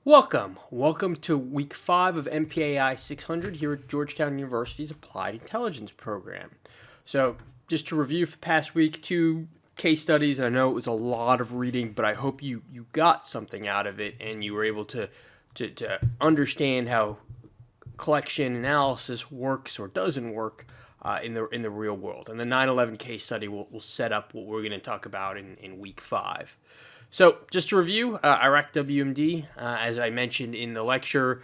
Welcome to week 5 of MPAI 600 here at Georgetown University's Applied Intelligence Program. So, just to review for the past week, 2 case studies. I know it was a lot of reading, but I hope you got something out of it and you were able to understand how collection analysis works or doesn't work in the real world. And the 9/11 case study will set up what we're going to talk about in week 5. So, just to review, Iraq WMD, as I mentioned in the lecture,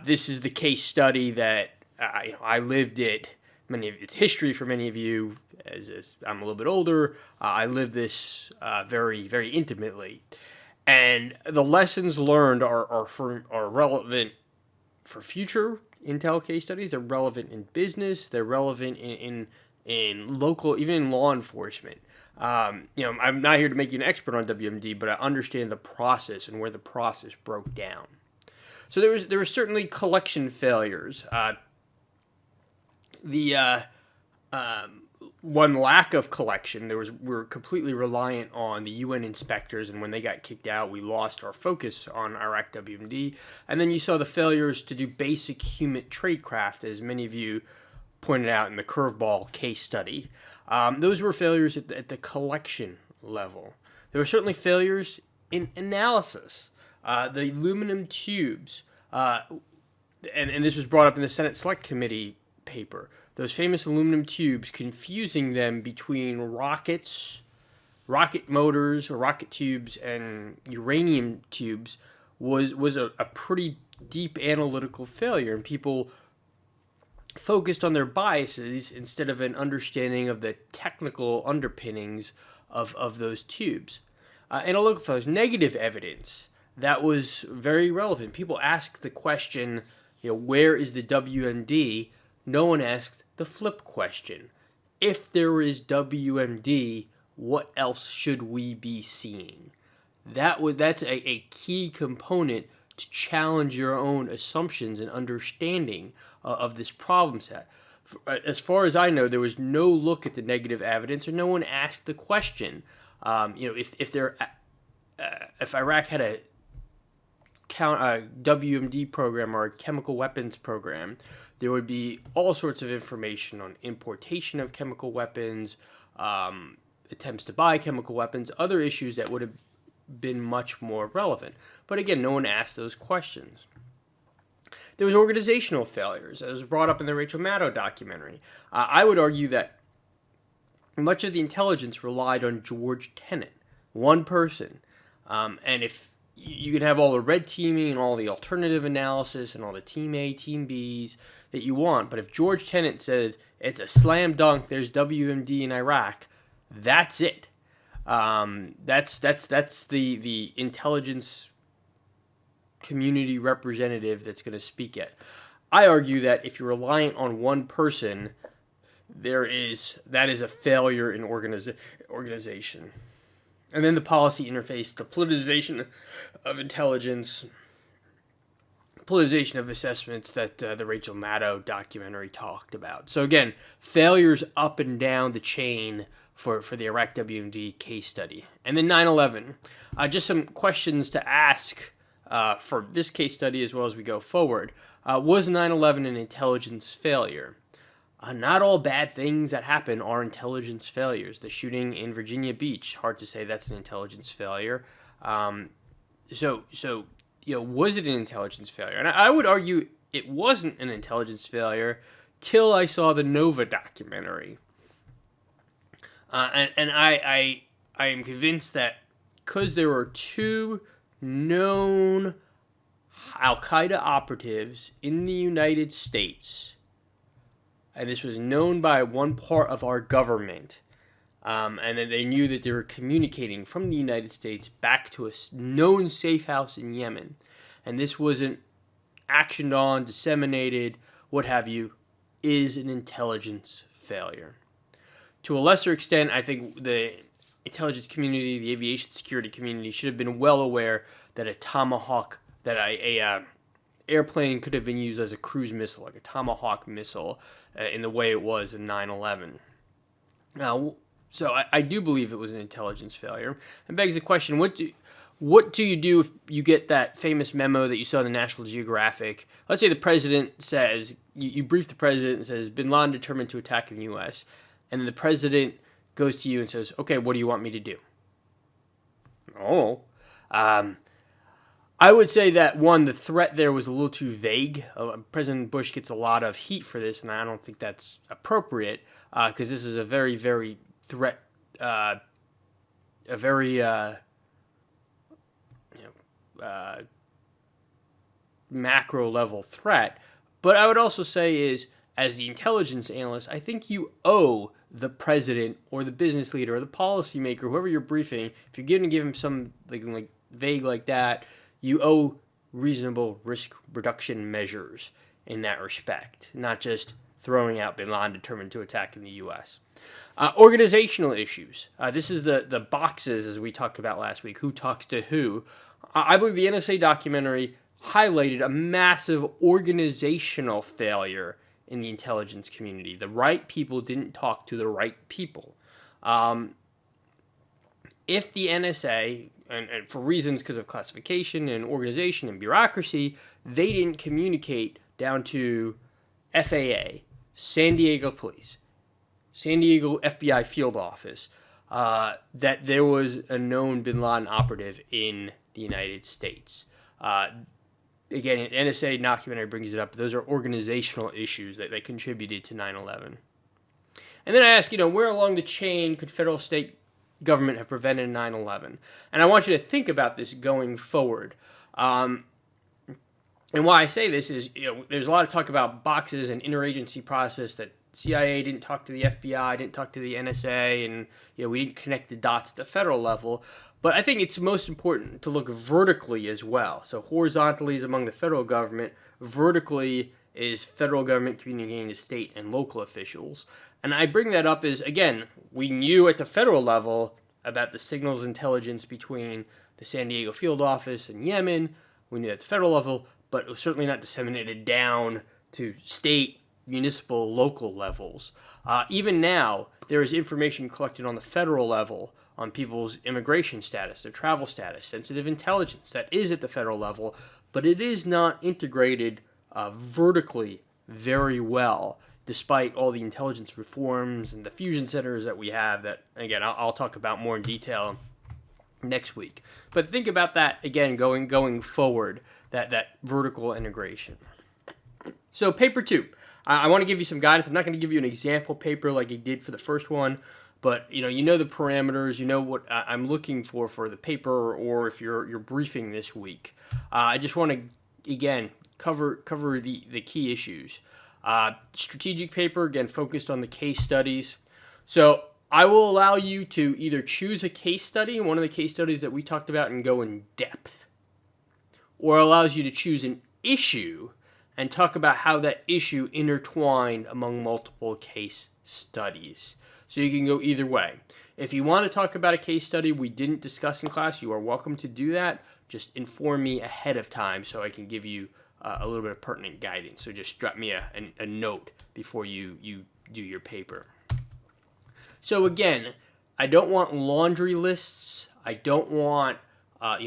this is the case study that I lived it. Many of its history for many of you, as I'm a little bit older, I lived this very, very intimately. And the lessons learned are relevant for future intel case studies. They're relevant in business. They're relevant in local, even in law enforcement. I'm not here to make you an expert on WMD, but I understand the process and where the process broke down. So there were certainly collection failures. One lack of collection. We're completely reliant on the UN inspectors, and when they got kicked out, we lost our focus on Iraq WMD. And then you saw the failures to do basic human tradecraft, as many of you pointed out in the curveball case study. Those were failures at the collection level. There were certainly failures in analysis. The aluminum tubes, and this was brought up in the Senate Select Committee paper. Those famous aluminum tubes, confusing them between rocket motors or rocket tubes and uranium tubes was a pretty deep analytical failure, and people focused on their biases instead of an understanding of the technical underpinnings of those tubes. And I'll look for those negative evidence that was very relevant. People asked the question, where is the WMD? No one asked the flip question. If there is WMD, what else should we be seeing? That's a key component to challenge your own assumptions and understanding of this problem set. As far as I know, there was no look at the negative evidence, or no one asked the question. If Iraq had a WMD program or a chemical weapons program, there would be all sorts of information on importation of chemical weapons, attempts to buy chemical weapons, other issues that would have been much more relevant. But again, no one asked those questions. There was organizational failures, as was brought up in the Rachel Maddow documentary. I would argue that much of the intelligence relied on George Tenet, one person. And if you can have all the red teaming and all the alternative analysis and all the Team A, Team Bs that you want, but if George Tenet says it's a slam dunk, there's WMD in Iraq, that's it. That's the intelligence community representative that's going to speak it. I argue that if you're reliant on one person, that is a failure in organization. And then the policy interface, the politicization of intelligence, politicization of assessments that the Rachel Maddow documentary talked about. So again, failures up and down the chain for the Iraq WMD case study. And then 9/11, just some questions to ask for this case study as well as we go forward. Was 9/11 an intelligence failure? Not all bad things that happen are intelligence failures. The shooting in Virginia Beach, hard to say that's an intelligence failure. So was it an intelligence failure? And I would argue it wasn't an intelligence failure till I saw the Nova documentary. And I am convinced that because there were 2 known Al-Qaeda operatives in the United States, and this was known by one part of our government, and that they knew that they were communicating from the United States back to a known safe house in Yemen, and this wasn't actioned on, disseminated, what have you, is an intelligence failure. To a lesser extent, I think the intelligence community, the aviation security community, should have been well aware that a Tomahawk, that a airplane could have been used as a cruise missile, like a Tomahawk missile, in the way it was in 9/11. Now, so I do believe it was an intelligence failure. It begs the question: what do you do if you get that famous memo that you saw in the National Geographic? Let's say the president says, you brief the president and says, Bin Laden determined to attack in the U.S., and then the president goes to you and says, okay, what do you want me to do? Oh, I would say that, one, the threat there was a little too vague. President Bush gets a lot of heat for this, and I don't think that's appropriate, because this is a very, very macro level threat. But I would also say is, as the intelligence analyst, I think you owe the president or the business leader or the policymaker, whoever you're briefing, if you're going to give him some like vague like that, you owe reasonable risk reduction measures in that respect, not just throwing out Bin Laden determined to attack in the U.S. Organizational issues. This is the boxes, as we talked about last week, who talks to who. I believe the NSA documentary highlighted a massive organizational failure in the intelligence community. The right people didn't talk to the right people. If the NSA, and for reasons because of classification and organization and bureaucracy, they didn't communicate down to FAA, San Diego Police, San Diego FBI field office, that there was a known Bin Laden operative in the United States. Again, an NSA documentary brings it up. Those are organizational issues that contributed to 9/11. And then I ask, where along the chain could federal state government have prevented 9/11? And I want you to think about this going forward. And why I say this is, there's a lot of talk about boxes and interagency process, that CIA didn't talk to the FBI, didn't talk to the NSA, and we didn't connect the dots at the federal level. But I think it's most important to look vertically as well. So horizontally is among the federal government, vertically is federal government communicating to state and local officials. And I bring that up as, again, we knew at the federal level about the signals intelligence between the San Diego field office and Yemen. We knew at the federal level, but it was certainly not disseminated down to state, municipal, local levels. Even now, there is information collected on the federal level on people's immigration status, their travel status, sensitive intelligence. That is at the federal level, but it is not integrated vertically very well, despite all the intelligence reforms and the fusion centers that we have that, again, I'll talk about more in detail next week. But think about that, again, going forward, that vertical integration. So paper 2. I want to give you some guidance. I'm not going to give you an example paper like I did for the first one, but the parameters, what I'm looking for the paper, or if you're briefing this week. I just want to, again, cover the key issues. Strategic paper, again, focused on the case studies. So I will allow you to either choose a case study, one of the case studies that we talked about, and go in depth, or allows you to choose an issue and talk about how that issue intertwined among multiple case studies. So you can go either way. If you want to talk about a case study we didn't discuss in class, you are welcome to do that. Just inform me ahead of time so I can give you a little bit of pertinent guidance. So just drop me a note before you do your paper. So again, I don't want laundry lists. I don't want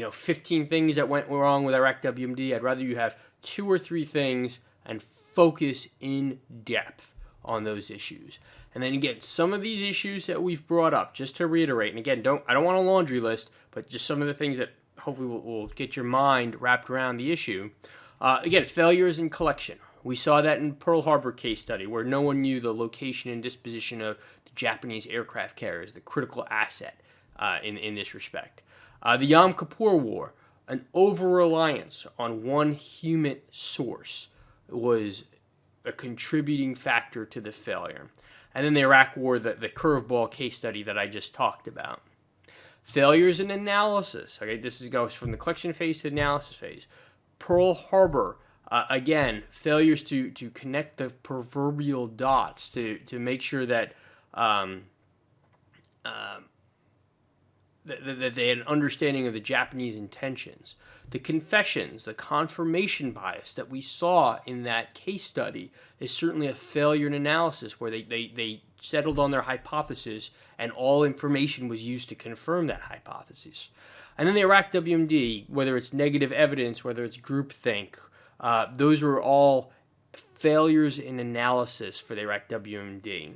15 things that went wrong with Iraq WMD. I'd rather you have 2 or 3 things and focus in depth on those issues. And then again, some of these issues that we've brought up, just to reiterate, and again, I don't want a laundry list, but just some of the things that hopefully will get your mind wrapped around the issue. Again, failures in collection. We saw that in Pearl Harbor case study, where no one knew the location and disposition of the Japanese aircraft carriers, the critical asset in this respect. The Yom Kippur War, an over-reliance on one human source was a contributing factor to the failure. And then the Iraq War, the curveball case study that I just talked about. Failures in analysis. Okay, this goes from the collection phase to the analysis phase. Pearl Harbor, again, failures to connect the proverbial dots to make sure that that they had an understanding of the Japanese intentions. The confessions, the confirmation bias that we saw in that case study is certainly a failure in analysis, where they settled on their hypothesis and all information was used to confirm that hypothesis. And then the Iraq WMD, whether it's negative evidence, whether it's groupthink, those were all failures in analysis for the Iraq WMD.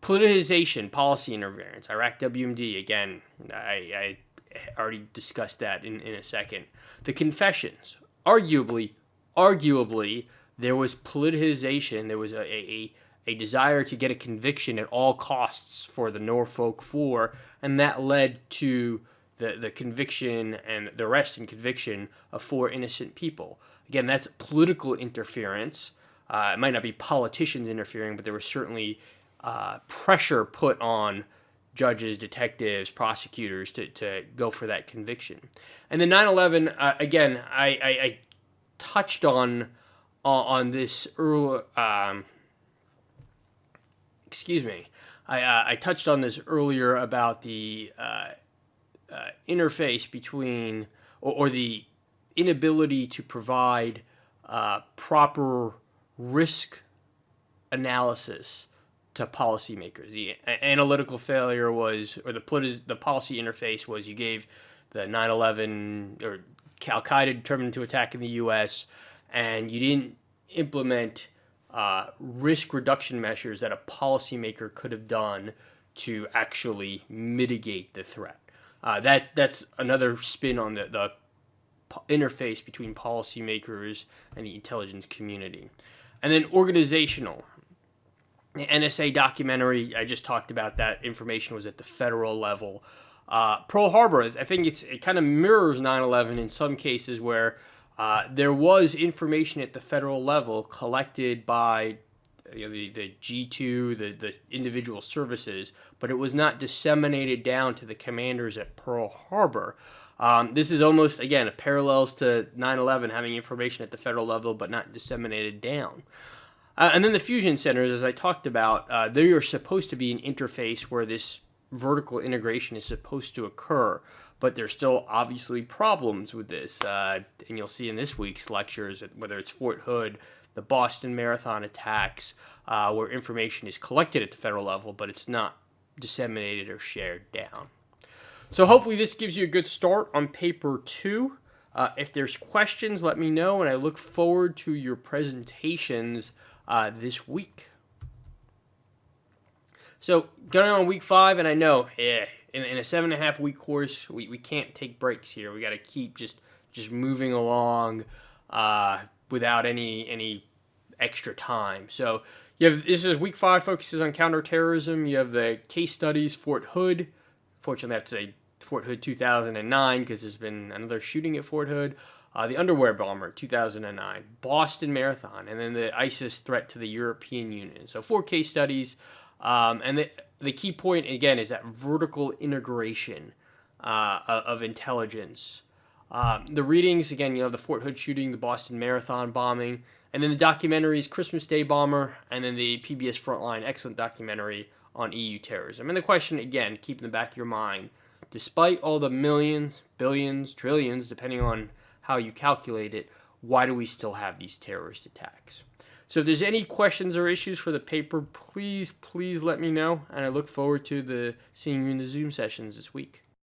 Politicization, policy interference, Iraq WMD, again, I already discussed that in a second. The confessions, arguably, there was politicization, there was a desire to get a conviction at all costs for the Norfolk Four, and that led to the conviction and the arrest and conviction of 4 innocent people. Again, that's political interference. It might not be politicians interfering, but there was certainly pressure put on judges, detectives, prosecutors to go for that conviction. And then 9/11, again, I touched on this earlier. I touched on this earlier about the interface between, or the inability to provide proper risk analysis to policymakers. The analytical failure was, or the policy interface was, you gave the 9/11 or Al-Qaeda determined to attack in the U.S., and you didn't implement risk reduction measures that a policymaker could have done to actually mitigate the threat. That's another spin on the interface between policymakers and the intelligence community. And then organizational. The NSA documentary, I just talked about that. Information was at the federal level. Pearl Harbor, I think it kind of mirrors 9/11 in some cases, where there was information at the federal level collected by the G2, the individual services, but it was not disseminated down to the commanders at Pearl Harbor. This is almost, again, a parallels to 9/11, having information at the federal level but not disseminated down. And then the fusion centers, as I talked about, they are supposed to be an interface where this vertical integration is supposed to occur, but there's still obviously problems with this. And you'll see in this week's lectures, whether it's Fort Hood, the Boston Marathon attacks, where information is collected at the federal level, but it's not disseminated or shared down. So hopefully this gives you a good start on paper 2. If there's questions, let me know, and I look forward to your presentations this week. So going on week 5, and I know in a 7.5 week course, we can't take breaks here. We got to keep just moving along without any extra time. So this is week 5, focuses on counterterrorism. You have the case studies, Fort Hood. Fortunately, I have to say Fort Hood 2009 because there's been another shooting at Fort Hood. The underwear bomber, 2009, Boston Marathon, and then the ISIS threat to the European Union. So 4 case studies, and the key point, again, is that vertical integration of intelligence. The readings, again, the Fort Hood shooting, the Boston Marathon bombing, and then the documentaries, Christmas Day Bomber, and then the PBS Frontline, excellent documentary on EU terrorism. And the question, again, keep in the back of your mind, despite all the millions, billions, trillions, depending on how you calculate it, why do we still have these terrorist attacks? So if there's any questions or issues for the paper, please let me know, and I look forward to seeing you in the Zoom sessions this week.